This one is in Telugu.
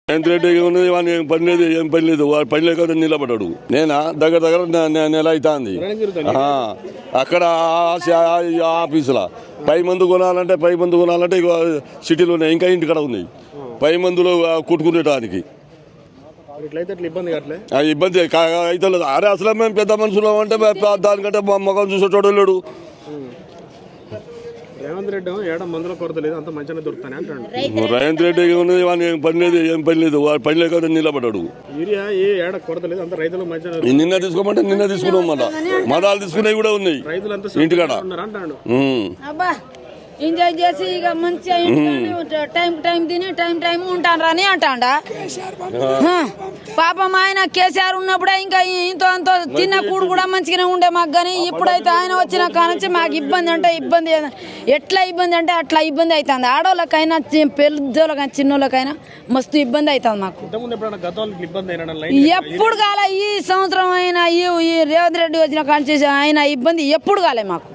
రేవంత్ రెడ్డి ఉన్నది వాడిని ఏం పని లేదు వాడు పని లేక నిలబడ్డాడు. నేనా దగ్గర నెల అవుతుంది అక్కడ ఆఫీసులో పై మందు కొనాలంటే ఇక సిటీలో ఉన్నాయి, ఇంకా ఇంటికాడ ఉన్నాయి పై మందులో కుట్టుకునేటానికి ఇబ్బంది అయితే లేదు. అరే అసలు మేము పెద్ద మనుషులు అంటే దానికంటే మగం చూసేటోడు వెళ్ళాడు. రేవంత్ రెడ్డి మందుల కొరత లేదు, అంత మంచిగా దొరుకుతానే అంటాడు. రేవంత్ రెడ్డి ఉన్నది వాడిని ఏం పని లేదు వాడు పని లేక నిలబడ్డాడు. యూరియా ఏడ కొరత లేదు, అంత రైతులు మంచిగా నిన్న తీసుకోమంటే నిన్న తీసుకున్నాం, మళ్ళా మదాలు తీసుకునేవి కూడా ఉన్నాయి ఇంటికాడ. ఎంజాయ్ చేసి ఇక మంచిగా టైం తిని టైం ఉంటాను అని అంటాడా. పాపం ఆయన కేసీఆర్ ఉన్నప్పుడే ఇంకా ఇంతో అంతో తిన్న కూడు కూడా మంచిగానే ఉండే మాకు, కానీ ఇప్పుడైతే ఆయన వచ్చిన కానుంచి మాకు ఇబ్బంది అంటే ఇబ్బంది, ఎట్లా ఇబ్బంది అంటే అట్లా ఇబ్బంది అవుతుంది. ఆడవాళ్ళకైనా పెద్దోళ్ళకైనా చిన్నోళ్ళకైనా మస్తు ఇబ్బంది అవుతుంది మాకు. ఎప్పుడు కాలే ఈ సంవత్సరం అయినా ఈ రేవంత్ రెడ్డి వచ్చిన కానుంచి ఆయన ఇబ్బంది ఎప్పుడు కాలే మాకు.